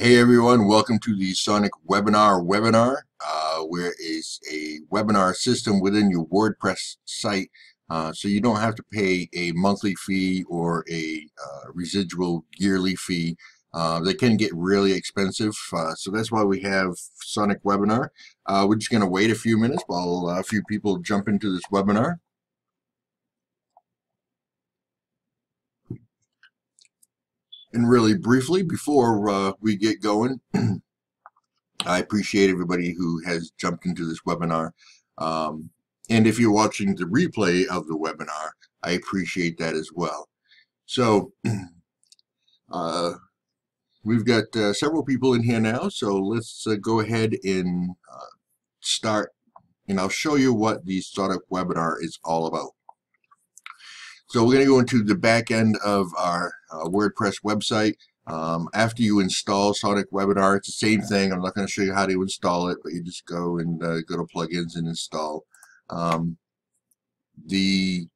Hey everyone, welcome to the SonicWebinar Webinar, where is a webinar system within your WordPress site, so you don't have to pay a monthly fee or a residual yearly fee. They can get really expensive, so that's why we have SonicWebinar. We're just going to wait a few minutes while a few people jump into this webinar. And really briefly, before we get going, I appreciate everybody who has jumped into this webinar. And if you're watching the replay of the webinar, I appreciate that as well. So we've got several people in here now, so let's go ahead and start, and I'll show you what the SonicWebinar is all about. So we're going to go into the back end of our WordPress website. After you install SonicWebinar, it's the same thing. I'm not going to show you how to install it, but you just go and go to plugins and install. We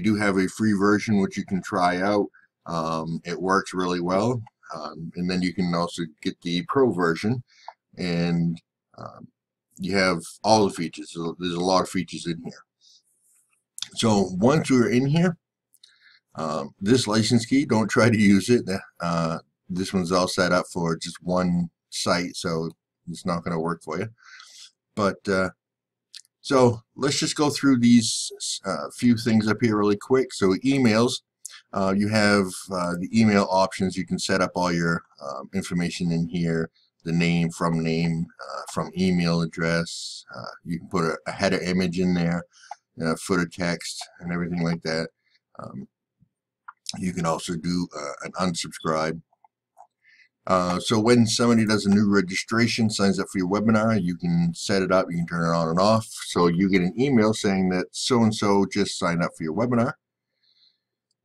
do have a free version which you can try out. It works really well, and then you can also get the pro version, and you have all the features. So there's a lot of features in here. So once you're in here, this license key, don't try to use it. This one's all set up for just one site, so it's not going to work for you. But so let's just go through these few things up here really quick. So emails, you have the email options. You can set up all your information in here, the name, from email address. You can put a header image in there, footer text, and everything like that. You can also do an unsubscribe. So when somebody does a new registration, signs up for your webinar, you can set it up, you can turn it on and off. So you get an email saying that so-and-so just signed up for your webinar.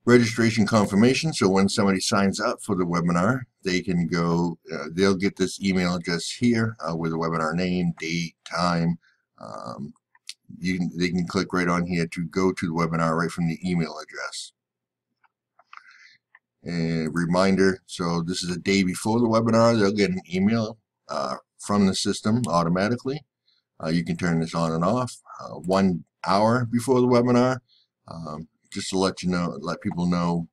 Registration confirmation, so when somebody signs up for the webinar, they can go, they'll get this email address here with the webinar name, date, time. They can click right on here to go to the webinar right from the email address. And reminder, so this is a day before the webinar, they'll get an email from the system automatically. You can turn this on and off 1 hour before the webinar, just to let you know, let people know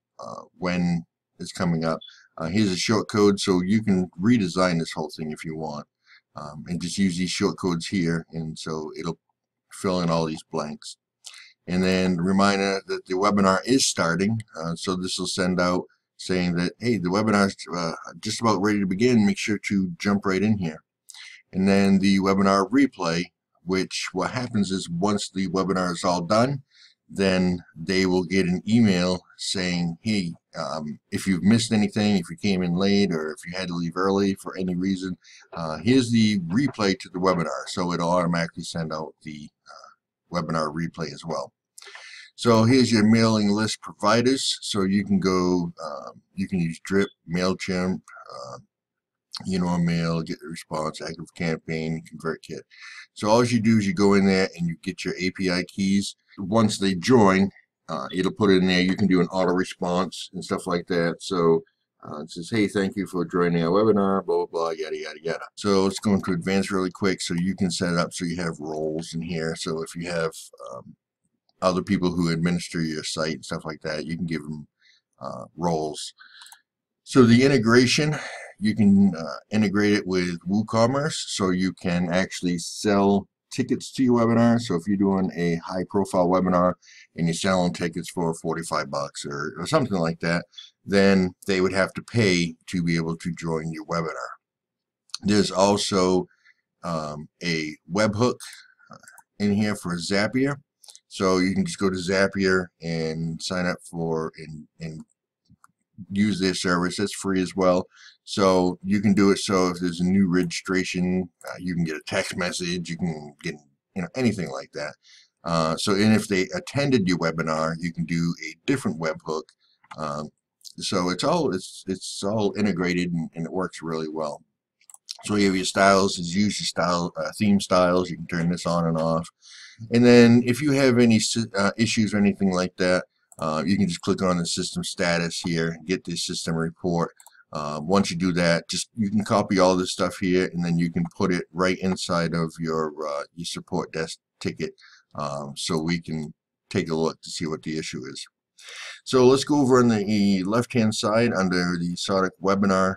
when it's coming up. Here's a short code, so you can redesign this whole thing if you want, and just use these short codes here, and so it'll fill in all these blanks. And then reminder that the webinar is starting, so this will send out saying that, hey, the webinar is just about ready to begin. Make sure to jump right in here. And then the webinar replay, which what happens is once the webinar is all done, then they will get an email saying, hey, if you've missed anything, if you came in late, or if you had to leave early for any reason, here's the replay to the webinar. So it'll automatically send out the webinar replay as well. So here's your mailing list providers. So you can go, you can use Drip, MailChimp, Mail, Get the Response, Active Campaign, ConvertKit. So all you do is you go in there and you get your API keys. Once they join, it'll put it in there. You can do an auto response and stuff like that. So it says, hey, thank you for joining our webinar, blah, blah, blah, yada, yada, yada. So let's go into advanced really quick so you can set it up so you have roles in here. So if you have other people who administer your site and stuff like that, you can give them roles. So the integration, you can integrate it with WooCommerce, so you can actually sell tickets to your webinar. So if you're doing a high profile webinar and you're selling tickets for 45 bucks or something like that, then they would have to pay to be able to join your webinar. There's also a webhook in here for Zapier. So you can just go to Zapier and sign up for and use their service. It's free as well. So you can do it so if there's a new registration, you can get a text message, you can get anything like that. And if they attended your webinar, you can do a different webhook. So it's all integrated and it works really well. So you have your styles, use your style theme styles. You can turn this on and off. And then if you have any issues or anything like that, you can just click on the system status here, get the system report. Once you do that, you can copy all this stuff here, and then you can put it right inside of your support desk ticket, so we can take a look to see what the issue is. So let's go over on the left-hand side under the SonicWebinar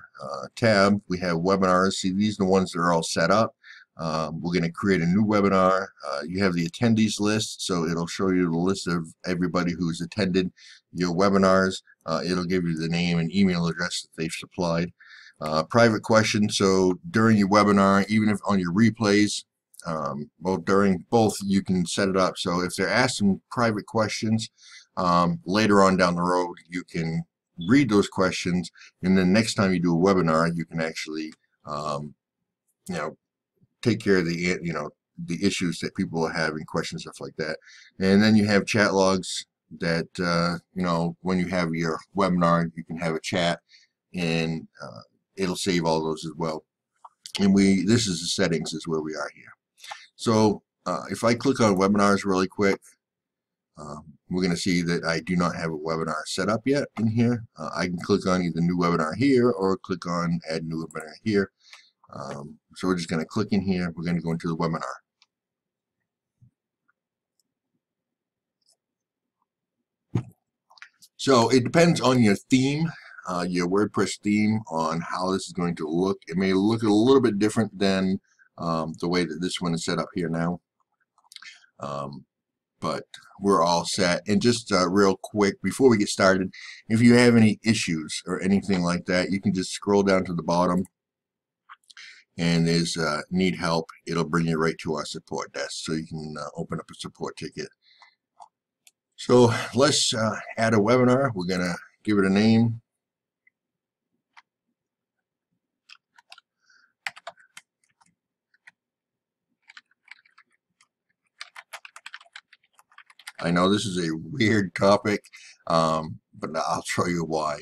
tab. We have webinars. See, these are the ones that are all set up. We're going to create a new webinar. You have the attendees list, so it'll show you the list of everybody who's attended your webinars. It'll give you the name and email address that they've supplied. Private questions, so during your webinar, even if on your replays, well, during both, you can set it up. So if they're asking private questions, later on down the road, you can read those questions, and then next time you do a webinar, you can actually, take care of the issues that people are having, questions, stuff like that. And then you have chat logs that, when you have your webinar, you can have a chat, and it'll save all those as well. And this is the settings is where we are here. So if I click on webinars really quick, we're going to see that I do not have a webinar set up yet in here. I can click on either new webinar here or click on add new webinar here. So we're just going to click in here. We're going to go into the webinar. So it depends on your theme, your WordPress theme, on how this is going to look. It may look a little bit different than the way that this one is set up here now. But we're all set. And just real quick, before we get started, if you have any issues or anything like that, you can just scroll down to the bottom, and there's need help. It'll bring you right to our support desk, so you can open up a support ticket. So let's add a webinar. We're going to give it a name. I know this is a weird topic, but I'll show you why.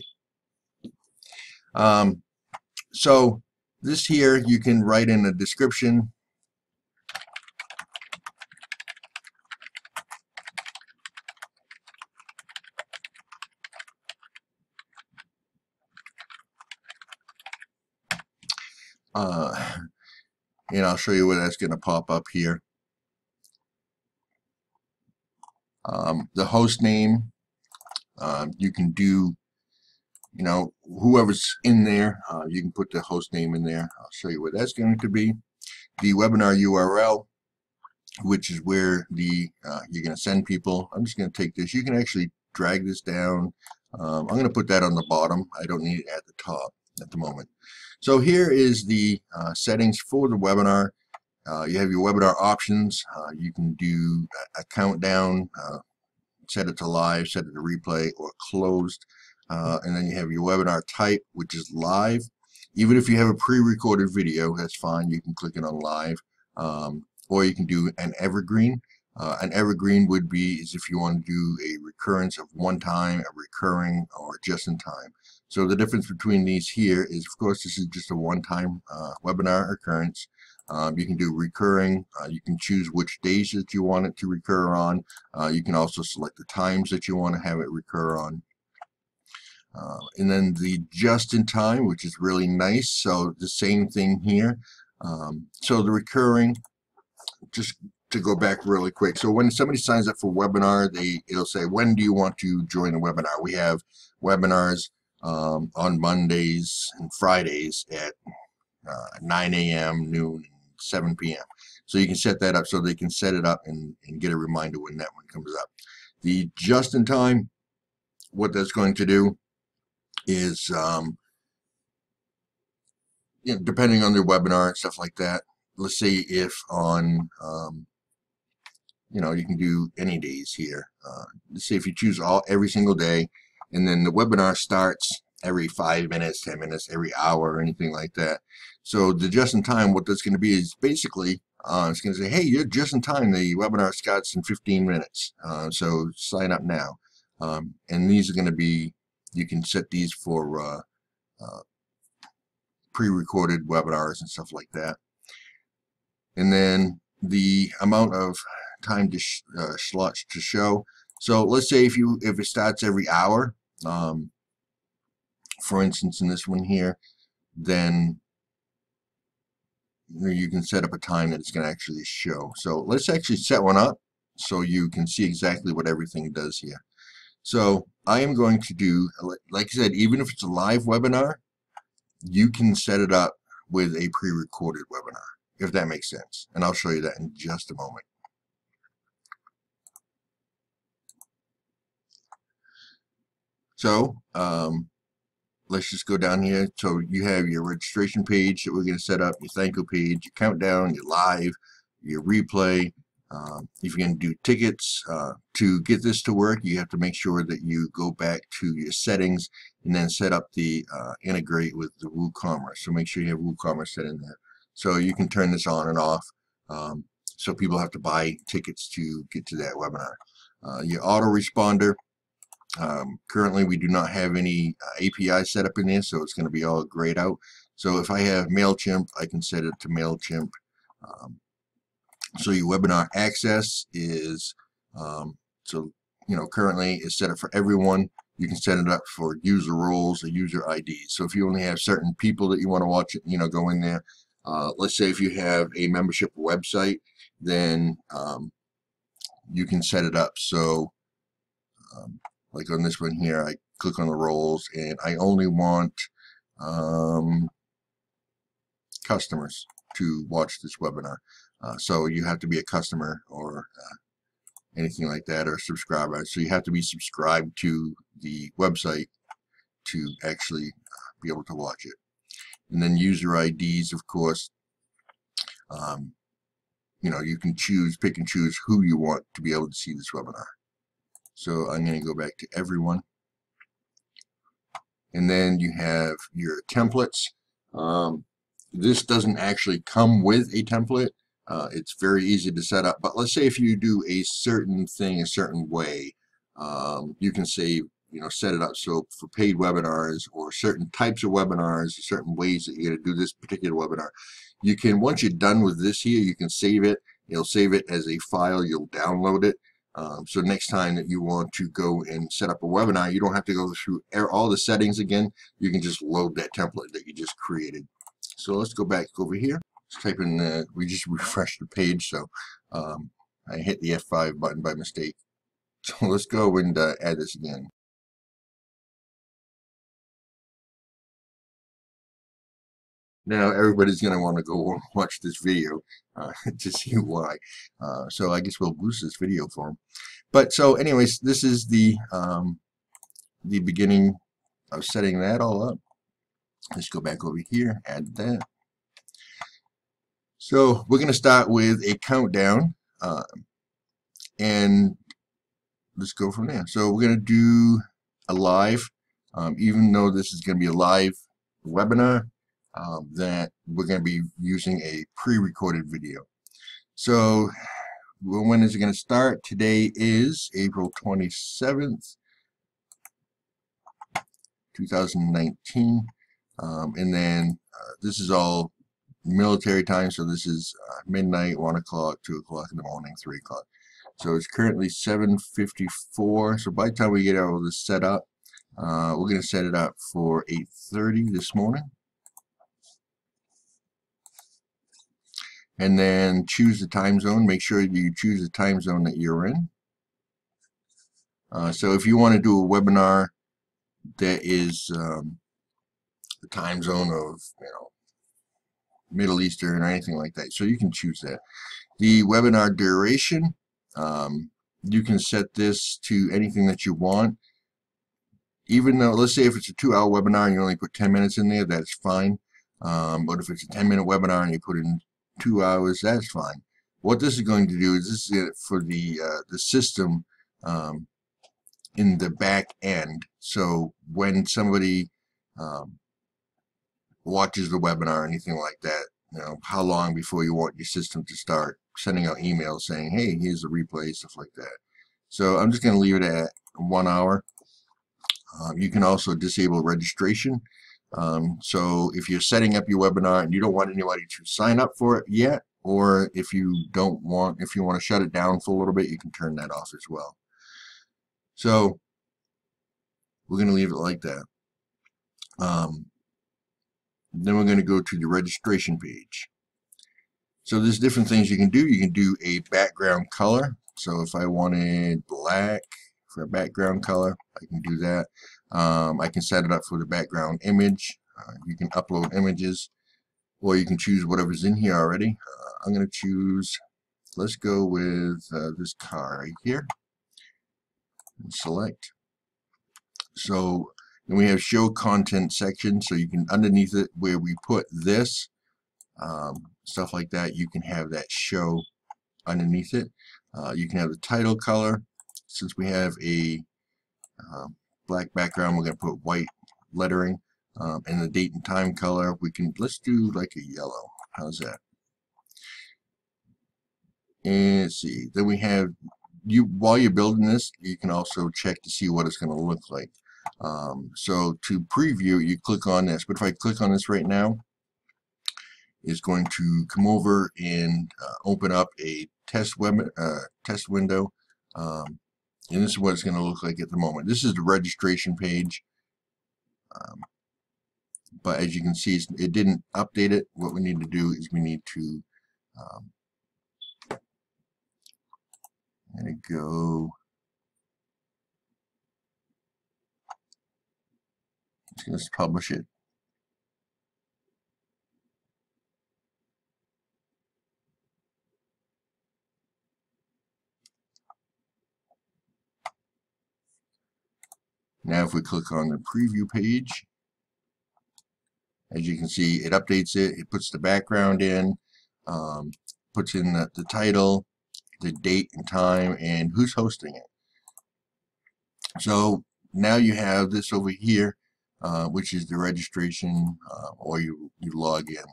So this here, you can write in a description. And I'll show you where that's going to pop up here. The host name, you can do, whoever's in there, you can put the host name in there. I'll show you where that's going to be. The webinar URL, which is where you're going to send people. I'm just going to take this. You can actually drag this down. I'm going to put that on the bottom. I don't need it at the top at the moment. So here is the settings for the webinar. You have your webinar options. You can do a countdown, set it to live, set it to replay, or closed. And then you have your webinar type, which is live. Even if you have a pre-recorded video, that's fine. You can click it on live. Or you can do an evergreen. An evergreen would be if you want to do a recurrence of one time, a recurring, or just in time. So the difference between these here is, of course, this is just a one-time webinar occurrence. You can do recurring. You can choose which days that you want it to recur on. You can also select the times that you want to have it recur on. And then the just in time, which is really nice. So the same thing here. So the recurring, just to go back really quick. So when somebody signs up for a webinar, it'll say, when do you want to join the webinar? We have webinars on Mondays and Fridays at 9 a.m., noon, and 7 p.m. So you can set that up so they can set it up and get a reminder when that one comes up. The just in time, what that's going to do is, depending on their webinar and stuff like that, let's say if on, you can do any days here. Let's say if you choose every single day, and then the webinar starts every 5 minutes, 10 minutes, every hour, or anything like that. So the just in time, what that's going to be is basically, it's going to say, hey, you're just in time. The webinar starts in 15 minutes. So sign up now. And these are going to be, you can set these for pre-recorded webinars and stuff like that. And then the amount of time to slots to show. So let's say if it starts every hour, for instance, in this one here, then you can set up a time that it's going to actually show. So let's actually set one up so you can see exactly what everything does here. So I am going to do, like I said, even if it's a live webinar, you can set it up with a pre-recorded webinar, if that makes sense. And I'll show you that in just a moment. So let's just go down here. So you have your registration page that we're going to set up, your thank you page, your countdown, your live, your replay. If you're going to do tickets, to get this to work, you have to make sure that you go back to your settings and then set up the integrate with the WooCommerce. So make sure you have WooCommerce set in there. So you can turn this on and off. So people have to buy tickets to get to that webinar. Your autoresponder. Currently we do not have any API set up in there, so it's going to be all grayed out. So if I have MailChimp, I can set it to MailChimp. So your webinar access is, currently it's set up for everyone. You can set it up for user roles or user IDs. So if you only have certain people that you want to watch it, go in there. Let's say if you have a membership website, then you can set it up. So like on this one here, I click on the roles and I only want customers to watch this webinar. So you have to be a customer or anything like that, or a subscriber. So you have to be subscribed to the website to actually be able to watch it. And then user IDs, of course, you can pick and choose who you want to be able to see this webinar. So I'm going to go back to everyone. And then you have your templates. This doesn't actually come with a template. It's very easy to set up. But let's say if you do a certain thing a certain way, you can say, set it up so for paid webinars or certain types of webinars, certain ways that you're going to do this particular webinar. You can, once you're done with this here, you can save it. You'll save it as a file. You'll download it. So next time that you want to go and set up a webinar, you don't have to go through all the settings again. You can just load that template that you just created. So let's go back over here. Let's type in, we just refreshed the page, so I hit the F5 button by mistake. So let's go and add this again. Now everybody's going to want to go and watch this video to see why. So I guess we'll boost this video for them. But so anyways, this is the beginning of setting that all up. Let's go back over here, add that. So we're going to start with a countdown, and let's go from there. So we're going to do a live, even though this is going to be a live webinar, that we're going to be using a pre-recorded video. So when is it going to start? Today is April 27th, 2019, and then this is all military time, so this is midnight, 1 o'clock, 2 o'clock in the morning, 3 o'clock. So it's currently 7:54. So by the time we get all this set up, we're going to set it up for 8:30 this morning. And then choose the time zone. Make sure you choose the time zone that you're in. So if you want to do a webinar that is the time zone of Middle Eastern or anything like that, so you can choose that. The webinar duration, you can set this to anything that you want. Even though, let's say if it's a 2-hour webinar and you only put 10 minutes in there, that's fine. But if it's a 10-minute webinar and you put in 2 hours, that's fine. What this is going to do is this is for the system in the back end. So when somebody watches the webinar or anything like that, how long before you want your system to start sending out emails saying, hey, here's a replay, stuff like that. So I'm just going to leave it at 1 hour. You can also disable registration. So if you're setting up your webinar and you don't want anybody to sign up for it yet, or if you want to shut it down for a little bit, you can turn that off as well. So we're going to leave it like that. Then we're going to go to the registration page. So there's different things you can do. You can do a background color. So if I wanted black for a background color, I can do that. I can set it up for the background image. You can upload images, or you can choose whatever's in here already. I'm going to choose, let's go with this car right here, and select. So then we have show content section, so you can, underneath it where we put this, stuff like that, you can have that show underneath it. You can have the title color. Since we have a black background, we're going to put white lettering. And the date and time color, we can, let's do like a yellow. How's that? And let's see, then we have, while you're building this, you can also check to see what it's going to look like. So to preview, you click on this, but if I click on this right now, it's going to come over and open up a test window, and this is what it's going to look like at the moment. This is the registration page, but as you can see, it didn't update it. What we need to do is we need to go. Let's publish it. Now if we click on the preview page, as you can see, it updates it. It puts the background in, puts in the title, the date and time, and who's hosting it. So now you have this over here, which is the registration, or you log in.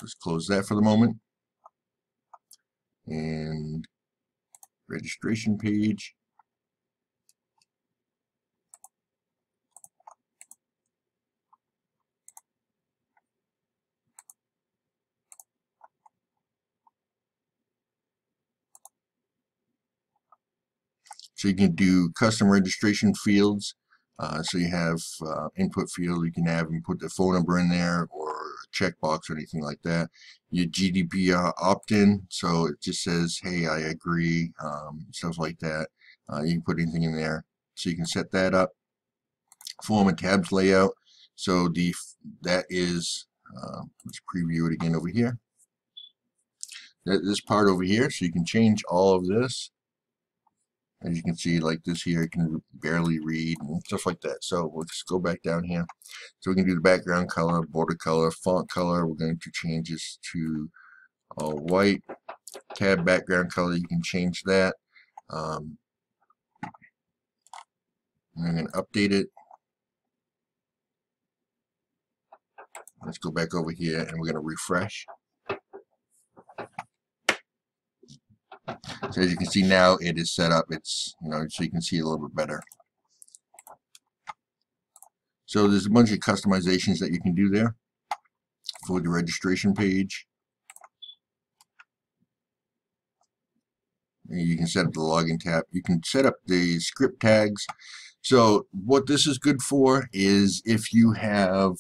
Just close that for the moment. And registration page. So you can do custom registration fields. So you have input field, you can have and put the phone number in there, or a checkbox or anything like that. Your GDPR opt-in, so it just says, hey, I agree, stuff like that. You can put anything in there. So you can set that up. Form and tabs layout. So that is, let's preview it again over here. This part over here, so you can change all of this. As you can see, like this here, you can barely read and stuff like that. So let's go back down here. So we can do the background color, border color, font color. We're going to change this to all white. Tab background color, you can change that. And I'm going to update it. Let's go back over here and we're going to refresh. So as you can see now, it is set up. It's, so you can see a little bit better. So there's a bunch of customizations that you can do there for the registration page. And you can set up the login tab. You can set up the script tags. So what this is good for is if you have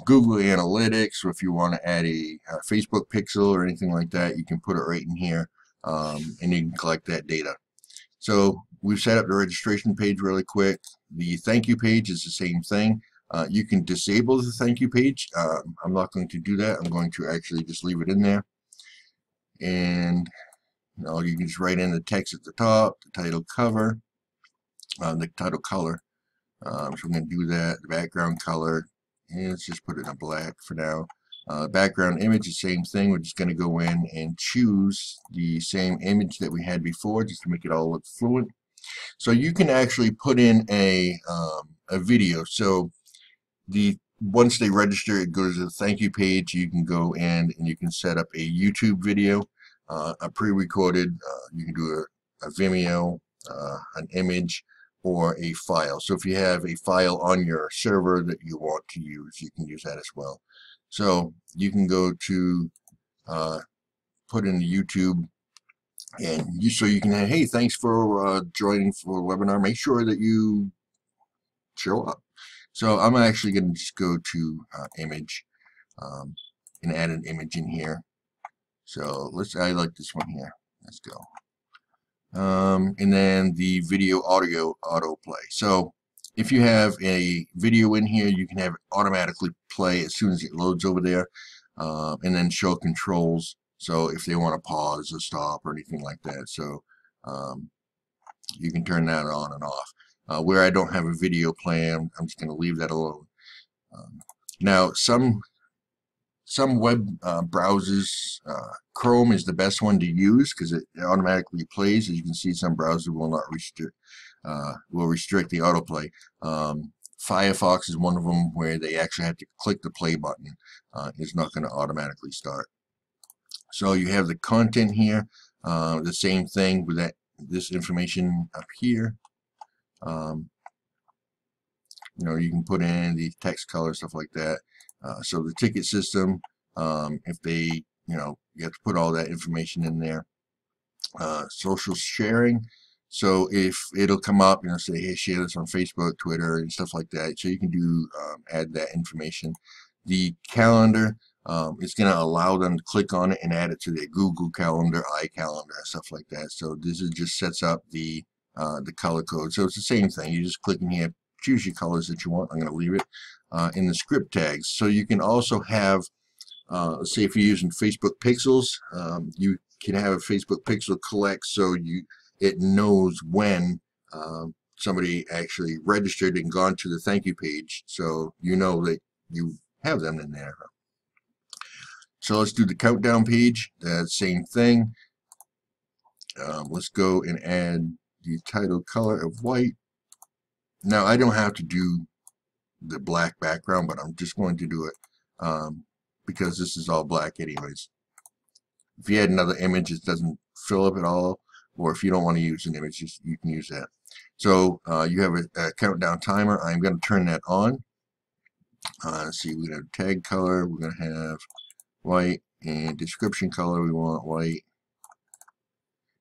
Google Analytics, or if you want to add a Facebook pixel or anything like that, you can put it right in here, and you can collect that data. So we've set up the registration page really quick. The thank you page is the same thing. You can disable the thank you page. I'm not going to do that. I'm going to actually just leave it in there. And you can just write in the text at the top, the title cover, the title color. So I'm going to do that. The background color, and let's just put it in black for now. Background image, the same thing. We're just going to go in and choose the same image that we had before, just to make it all look fluent. So you can actually put in a video. So once they register, it goes to the thank you page. You can go in and you can set up a YouTube video, a pre-recorded. You can do a Vimeo, an image, or a file. So if you have a file on your server that you want to use, you can use that as well. So you can go to put in the YouTube And so you can have, hey, thanks for joining for a webinar. Make sure that you show up. So I'm actually going to just go to image and add an image in here. So I like this one here. Let's go. And then the video audio autoplay. So if you have a video in here, you can have it automatically play as soon as it loads over there, and then show controls. So if they want to pause or stop or anything like that, so you can turn that on and off. Where I don't have a video playing, I'm just going to leave that alone. Now, some web browsers, Chrome is the best one to use because it automatically plays. As you can see, some browsers will not restrict the autoplay. Firefox is one of them where they actually have to click the play button. It's not going to automatically start. So you have the content here, the same thing with this information up here. You know, you can put in the text color, stuff like that. So the ticket system, if they, you know, you have to put all that information in there. Social sharing. So if it'll come up, you know, say, hey, share this on Facebook, Twitter, and stuff like that. So you can do, add that information. The calendar, it's going to allow them to click on it and add it to their Google Calendar, iCalendar, stuff like that. So this just sets up the color code. So it's the same thing. You just click in here, choose your colors that you want. I'm going to leave it in the script tags. So you can also have, let's say if you're using Facebook pixels, you can have a Facebook pixel collect so it knows when somebody actually registered and gone to the thank you page, so you know that you have them in there. So let's do the countdown page. Same thing. Let's go and add the title color of white. Now I don't have to do the black background, but I'm just going to do it because this is all black anyways. If you add another image, it doesn't fill up at all, or if you don't want to use an image, you can use that. So you have a countdown timer. I'm going to turn that on. Let's see, we're going to have tag color, we're going to have white, and description color, we want white.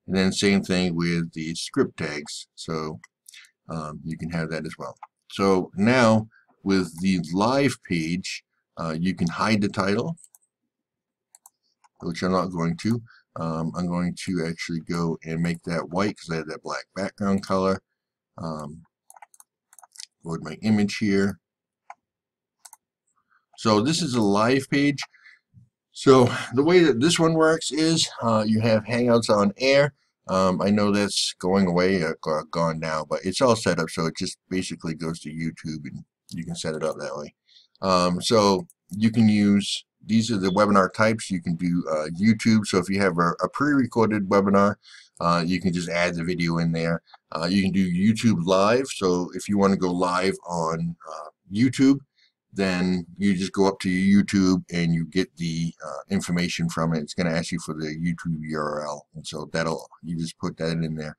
And then same thing with the script tags, so you can have that as well. So now with the live page, you can hide the title, which I'm not going to. I'm going to actually go and make that white because I have that black background color. Load my image here. So this is a live page. So the way that this one works is you have Hangouts on Air. I know that's going away, gone now, but it's all set up so it just basically goes to YouTube and you can set it up that way. So you can use, these are the webinar types. You can do YouTube. So if you have a pre-recorded webinar, you can just add the video in there. You can do YouTube live. So if you want to go live on YouTube, then you just go up to your YouTube and you get the information from it. It's going to ask you for the YouTube URL, and so you just put that in there.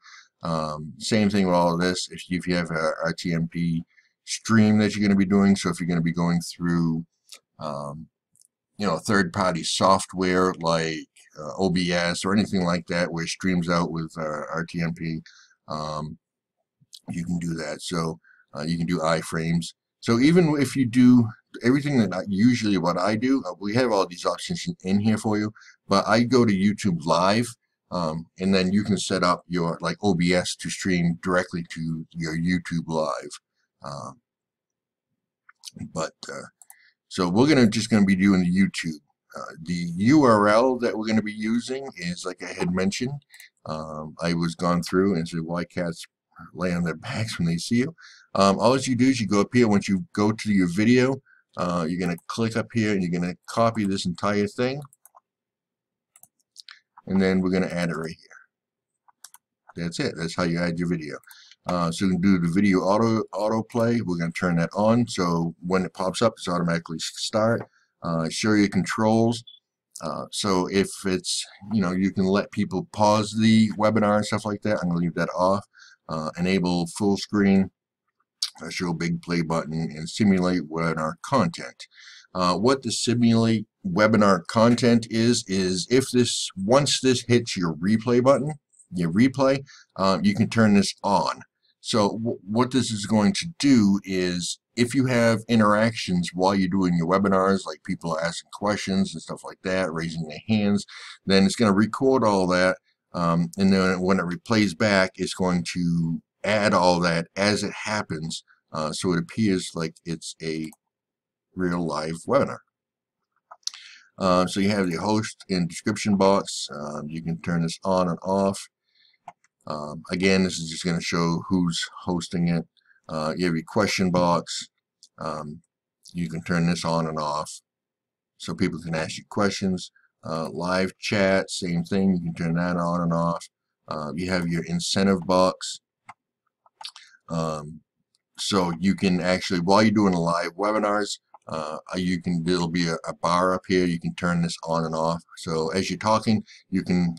Same thing with all of this. If you have a RTMP stream that you're going to be doing, so if you're going to be going through you know, third-party software like OBS or anything like that where it streams out with RTMP, you can do that. So you can do iframes. So even if you do everything that usually what I do, we have all these options in here for you, but I go to YouTube Live, and then you can set up your like OBS to stream directly to your YouTube Live. So we're just going to be doing the YouTube. The URL that we're going to be using is, like I had mentioned, I was gone through and said why cats lay on their backs when they see you. All you do is you go up here. Once you go to your video, you're going to click up here and you're going to copy this entire thing, and then we're going to add it right here. That's it. That's how you add your video. So you can do the video autoplay. We're going to turn that on, so when it pops up, it's automatically start. Show your controls. So if it's, you know, you can let people pause the webinar and stuff like that. I'm going to leave that off. Enable full screen. Show big play button and simulate webinar content. What the simulate webinar content is if once this hits your replay button, you can turn this on. So what this is going to do is, if you have interactions while you're doing your webinars, like people asking questions and stuff like that, raising their hands, then it's going to record all that, and then when it replays back, it's going to add all that as it happens, so it appears like it's a real live webinar. So you have the host and description box. You can turn this on and off. Again, this is just going to show who's hosting it. You have your question box. You can turn this on and off so people can ask you questions. Live chat, same thing. You can turn that on and off. You have your incentive box. So you can actually, while you're doing live webinars, there'll be a bar up here. You can turn this on and off. So as you're talking, you can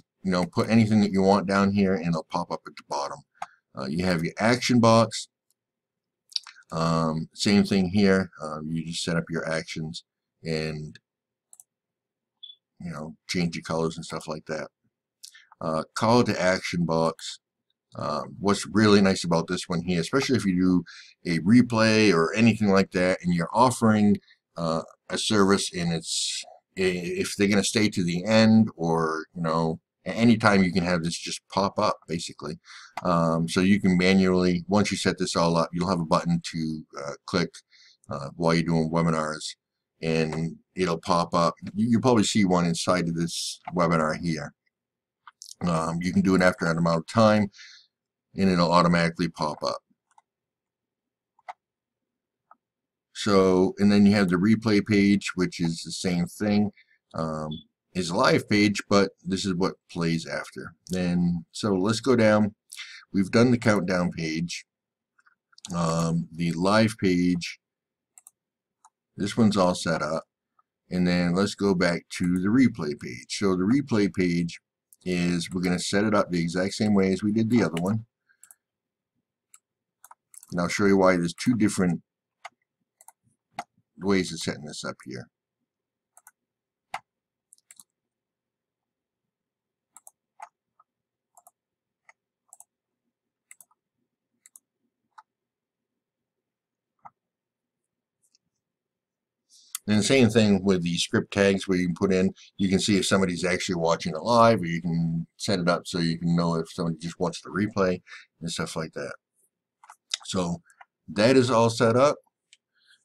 put anything that you want down here, and it'll pop up at the bottom. You have your action box. Same thing here. You just set up your actions and change your colors and stuff like that. Call to action box. What's really nice about this one here, especially if you do a replay or anything like that, and you're offering a service, and if they're going to stay to the end, or at any time, you can have this just pop up basically. So you can manually, once you set this all up, you'll have a button to click while you're doing webinars, and it'll pop up. You'll probably see one inside of this webinar here. You can do it after an amount of time, and it'll automatically pop up. So, and then you have the replay page, which is the same thing. Is a live page, but this is what plays after. Then, so let's go down. We've done the countdown page. The live page, this one's all set up. And then let's go back to the replay page. So the replay page is, we're going to set it up the exact same way as we did the other one. And I'll show you why there's two different ways of setting this up here. And the same thing with the script tags, where you can put in, you can see if somebody's actually watching it live, or you can set it up so you can know if somebody just wants the replay and stuff like that. So that is all set up.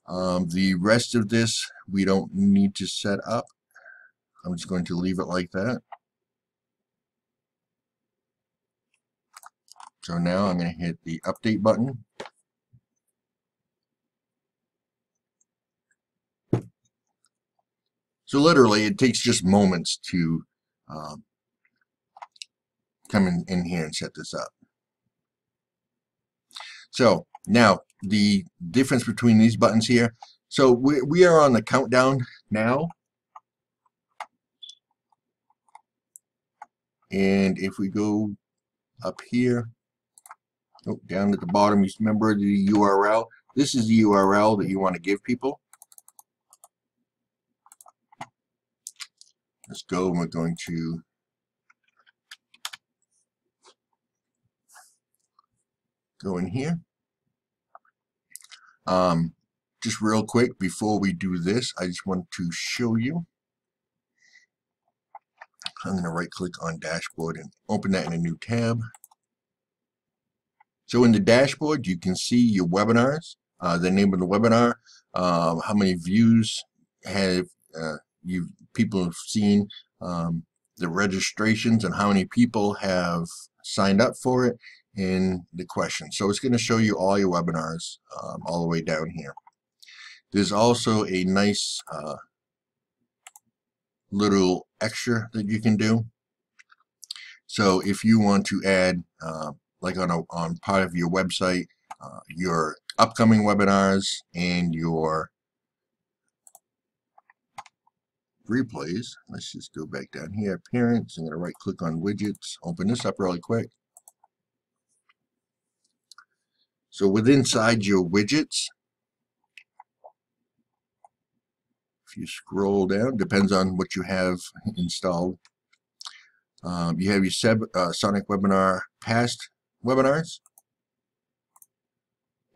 The rest of this we don't need to set up. I'm just going to leave it like that. So now I'm going to hit the update button. So literally, it takes just moments to come in here and set this up. So now the difference between these buttons here. So we are on the countdown now. And if we go up here, down at the bottom, you remember the URL. This is the URL that you want to give people. Let's go, and we're going to go in here. Just real quick before we do this, I just want to show you. I'm going to right click on dashboard and open that in a new tab. So in the dashboard, you can see your webinars, the name of the webinar, how many views have people have seen, the registrations, and how many people have signed up for it, and the questions. So it's going to show you all your webinars all the way down here. There's also a nice little extra that you can do. So if you want to add, like on part of your website, your upcoming webinars and your replays. Let's just go back down here, appearance. I'm going to right click on widgets, open this up really quick. So within inside your widgets, if you scroll down, depends on what you have installed. You have your SonicWebinar past webinars,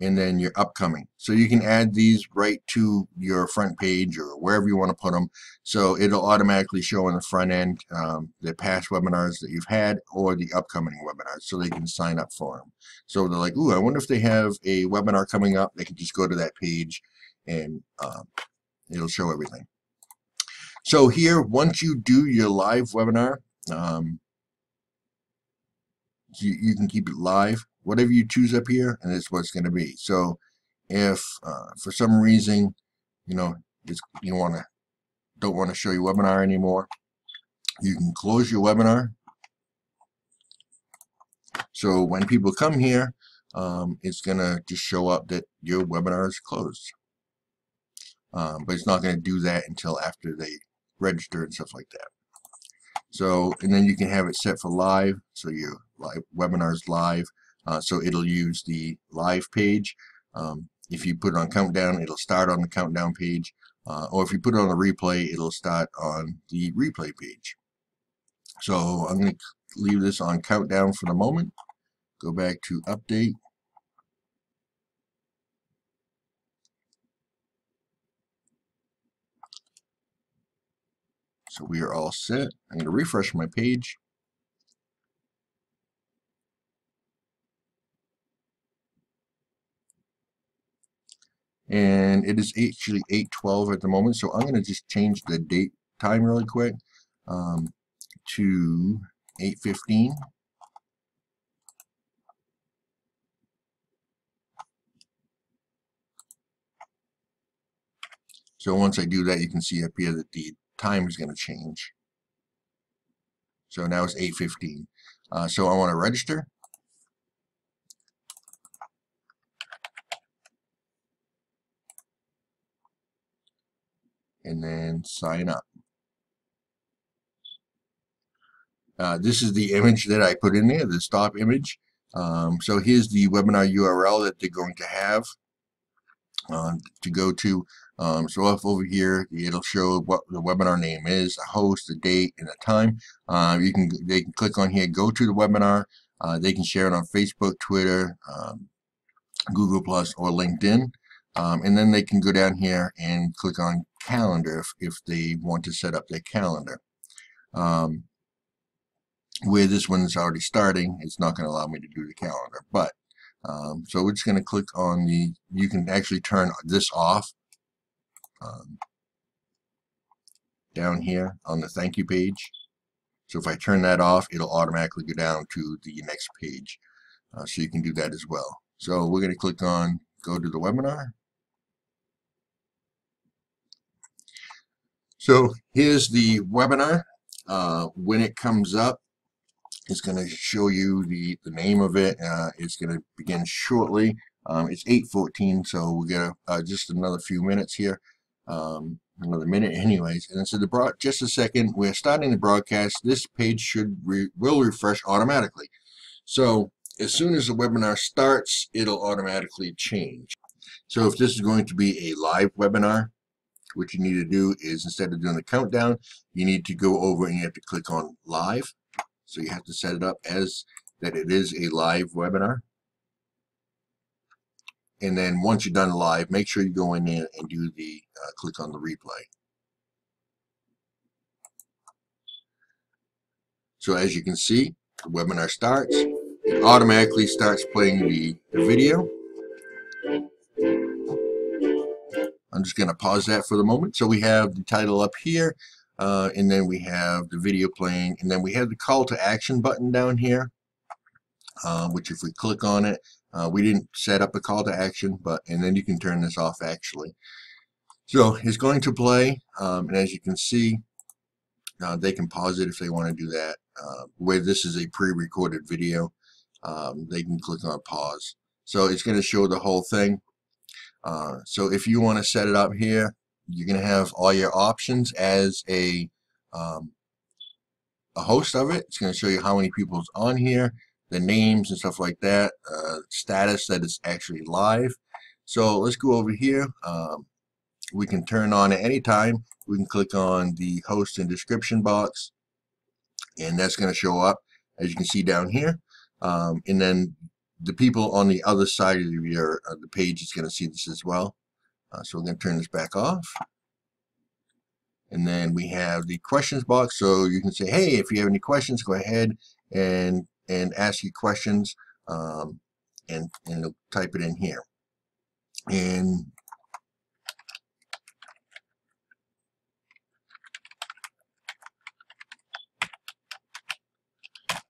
and then your upcoming. So you can add these right to your front page or wherever you want to put them. So it'll automatically show on the front end the past webinars that you've had or the upcoming webinars, so they can sign up for them. So they're like, ooh, I wonder if they have a webinar coming up. They can just go to that page and it'll show everything. So here, once you do your live webinar, you can keep it live, whatever you choose up here, and it's what it's going to be. So if for some reason, you know, you don't want to show your webinar anymore, you can close your webinar. So when people come here, it's going to just show up that your webinar is closed. But it's not going to do that until after they register and stuff like that. So, and then you can have it set for live, so your live webinar is live, so it'll use the live page. If you put it on countdown, it'll start on the countdown page, or if you put it on a replay, it'll start on the replay page. So I'm going to leave this on countdown for the moment. Go back to update. So we are all set. I'm going to refresh my page. And it is actually 8:12 at the moment, so I'm going to just change the date time really quick to 8:15. So once I do that, you can see up here that the time is going to change. So now it's 8:15. So I want to register. And then sign up. This is the image that I put in there, the stop image. So here's the webinar URL that they're going to have to go to. So up over here, it'll show what the webinar name is, a host, a date, and a time. They can click on here, go to the webinar. They can share it on Facebook, Twitter, Google Plus, or LinkedIn. And then they can go down here and click on calendar if they want to set up their calendar. Where this one is already starting, it's not going to allow me to do the calendar. But so we're just going to click on the, you can actually turn this off down here on the thank you page. So if I turn that off, it'll automatically go down to the next page. So you can do that as well. So we're going to click on go to the webinar. So here's the webinar. When it comes up, it's going to show you the name of it. It's going to begin shortly. It's 8:14, so we'll get just another few minutes here. Another minute anyways. And so just a second, we're starting the broadcast. This page will refresh automatically. So as soon as the webinar starts, it'll automatically change. So if this is going to be a live webinar, what you need to do is, instead of doing the countdown, you need to go over and you have to click on live. So you have to set it up as that it is a live webinar. And then once you're done live, make sure you go in there and do the click on the replay. So as you can see, the webinar starts. It automatically starts playing the video. I'm just going to pause that for the moment. So we have the title up here, and then we have the video playing, and then we have the call to action button down here, which if we click on it, we didn't set up a call to action, and then you can turn this off actually. So it's going to play, and as you can see, they can pause it if they want to do that. Where this is a pre-recorded video, they can click on pause. So it's going to show the whole thing. So if you want to set it up here, you're going to have all your options as a host of it. It's going to show you how many people's on here, the names and stuff like that, status that it's actually live. So let's go over here. we can turn on at any time. We can click on the host and description box, and that's going to show up, as you can see down here. And then the people on the other side of your the page is going to see this as well. So we're going to turn this back off. And then we have the questions box, so you can say, hey, if you have any questions, go ahead and ask your questions, and it'll type it in here. And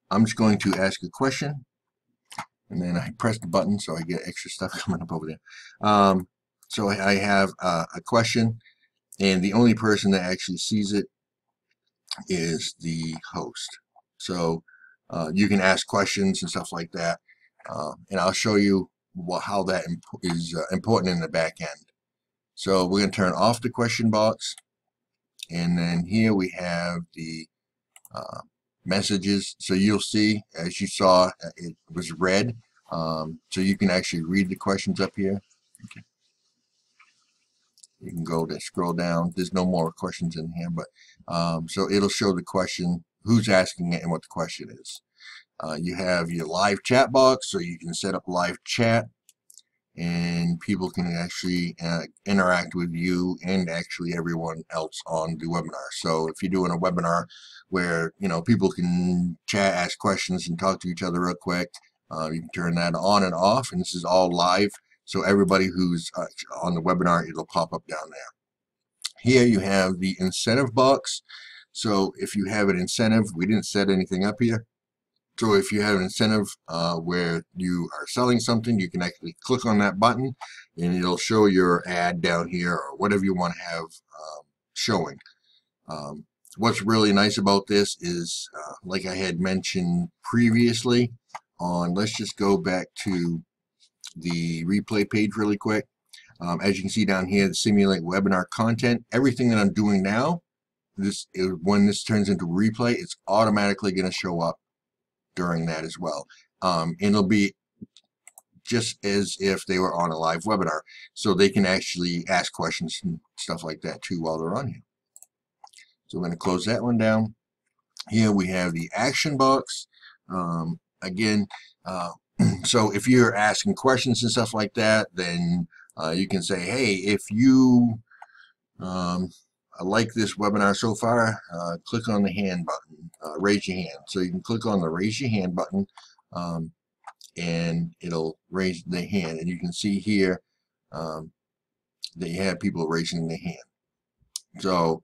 I'm just going to ask a question, and then I press the button so I get extra stuff coming up over there. So I have a question, and the only person that actually sees it is the host. So you can ask questions and stuff like that, and I'll show you how that is important in the back end. So we're going to turn off the question box, and then here we have the messages. So you'll see, as you saw, it was red, so you can actually read the questions up here. Okay. You can go to scroll down. There's no more questions in here, but so it'll show the question, who's asking it, and what the question is. You have your live chat box, so you can set up live chat, and people can actually interact with you and actually everyone else on the webinar. So if you're doing a webinar where people can chat, ask questions, and talk to each other real quick, you can turn that on and off, and this is all live. So everybody who's on the webinar, it'll pop up down there. Here you have the incentive box. So if you have an incentive, we didn't set anything up here. So if you have an incentive where you are selling something, you can actually click on that button, and it'll show your ad down here, or whatever you want to have showing. What's really nice about this is, like I had mentioned previously, let's just go back to the replay page really quick. As you can see down here, the simulate webinar content, everything that I'm doing now, when this turns into replay, it's automatically going to show up during that as well. And it'll be just as if they were on a live webinar, so they can actually ask questions and stuff like that too while they're on here. So I'm going to close that one down. Here we have the action box. Again, so if you're asking questions and stuff like that, then you can say, hey, if you like this webinar so far, click on the hand button, raise your hand. So you can click on the raise your hand button, and it'll raise the hand. And you can see here that you have people raising their hand. So,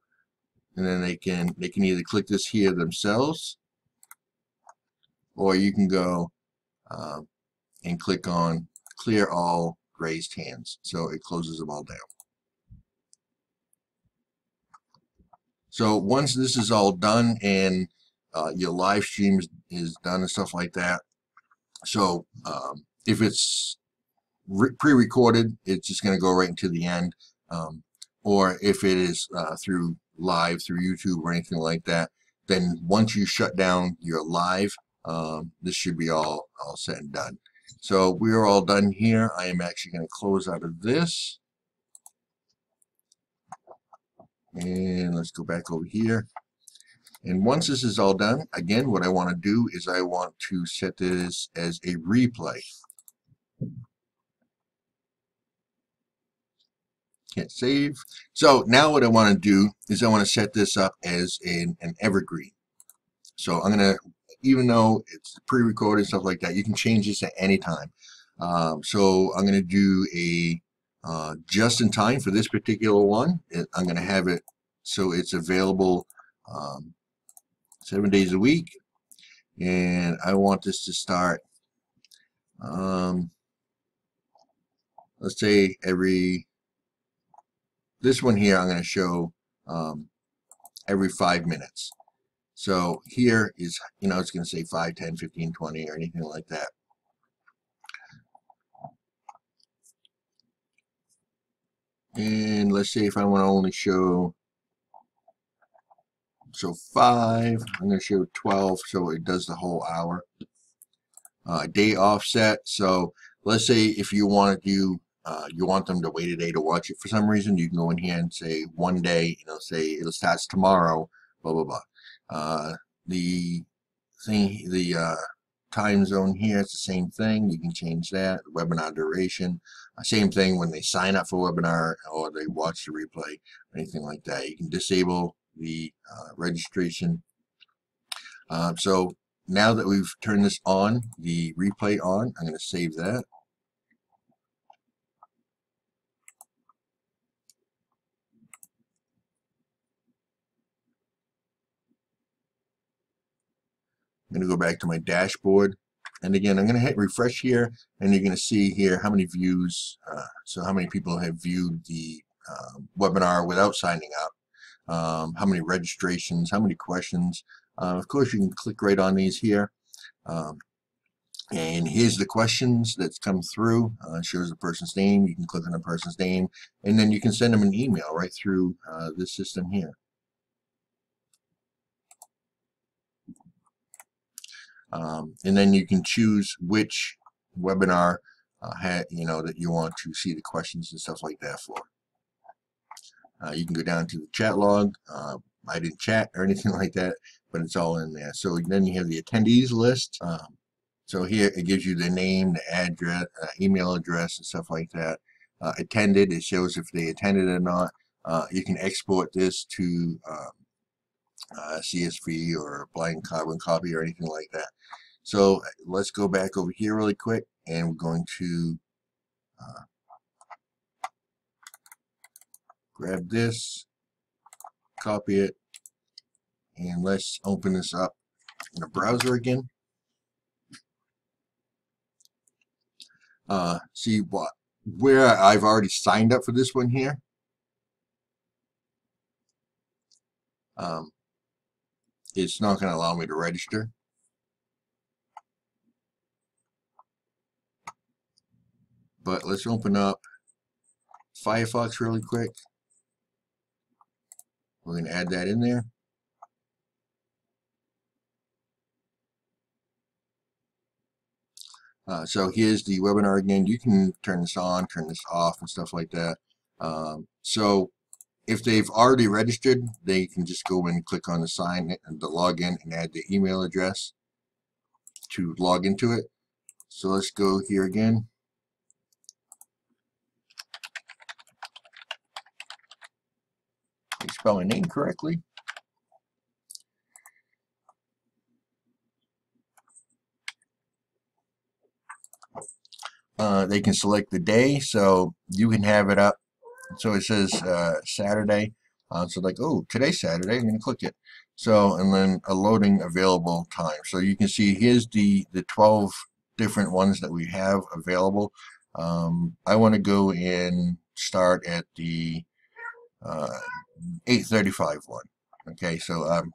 and then they can either click this here themselves, or you can go and click on clear all raised hands. So it closes them all down. So once this is all done and your live stream is done and stuff like that, so if it's pre-recorded, it's just going to go right into the end, or if it is through YouTube or anything like that, then once you shut down your live, this should be all said and done. So we're all done here. I am actually going to close out of this. And let's go back over here. And once this is all done, again, what I want to do is I want to set this as a replay. Hit save. So now what I want to do is I want to set this up as an evergreen. So I'm going to, even though it's pre-recorded, stuff like that, you can change this at any time. So I'm going to do a just in time for this particular one. I'm going to have it so it's available 7 days a week, and I want this to start let's say this one here I'm going to show every 5 minutes. So here is, it's going to say 5, 10, 15, 20 or anything like that. And let's say if I want to only show, so 5, I'm going to show 12, so it does the whole hour. Day offset, so let's say if you want to do you want them to wait a day to watch it for some reason, you can go in here and say one day, say it starts tomorrow, blah, blah, blah. The time zone here, it's the same thing. You can change that. The webinar duration, same thing when they sign up for a webinar or they watch the replay, anything like that. You can disable the registration. So now that we've turned this on, the replay on, I'm going to save that. I'm going to go back to my dashboard, and again I'm going to hit refresh here, and you're going to see here how many views, so how many people have viewed the webinar without signing up, how many registrations, how many questions. Of course you can click right on these here, and here's the questions that's come through. Shows the person's name. You can click on the person's name, and then you can send them an email right through this system here. And then you can choose which webinar that you want to see the questions and stuff like that for. You can go down to the chat log. I didn't chat or anything like that, but it's all in there. So then you have the attendees list. So here it gives you the name, the address, email address, and stuff like that. Attended, it shows if they attended or not. You can export this to CSV or blind carbon copy or anything like that. So let's go back over here really quick, and we're going to grab this, copy it, and let's open this up in the browser again. See where I've already signed up for this one here. It's not going to allow me to register. But let's open up Firefox really quick. We're going to add that in there. So here's the webinar again. You can turn this on, turn this off, and stuff like that. So if they've already registered, they can just go and click on the sign and the login and add the email address to log into it. So let's go here again. Spell my name correctly. They can select the day, so you can have it up. So it says Saturday. So like, oh, today's Saturday. I'm going to click it. So, and then a loading available time. So you can see here's the 12 different ones that we have available. I want to go and start at the 8:35 one. Okay, so I'm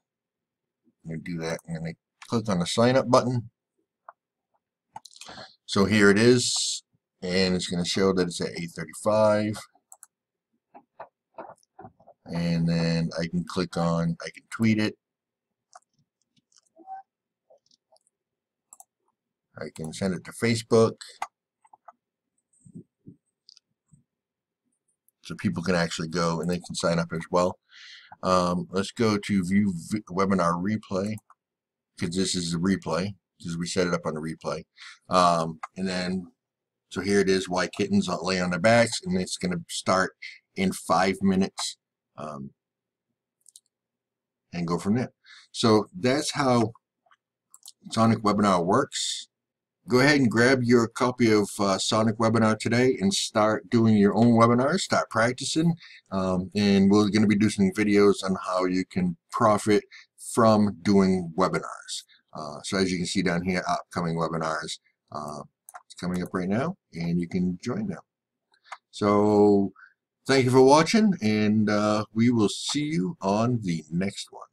going to do that. I'm going to click on the sign up button. So here it is, and it's going to show that it's at 8:35. And then I can click on, I can tweet it. I can send it to Facebook. So people can actually go and they can sign up as well. Let's go to view webinar replay, because this is the replay, because we set it up on the replay. And then, so here it is, why kittens lay on their backs, and it's going to start in 5 minutes and go from there. So that's how SonicWebinar works. Go ahead and grab your copy of SonicWebinar today and start doing your own webinars, start practicing, and we're going to be doing some videos on how you can profit from doing webinars. So as you can see down here, upcoming webinars, it's coming up right now, and you can join them. So thank you for watching, and we will see you on the next one.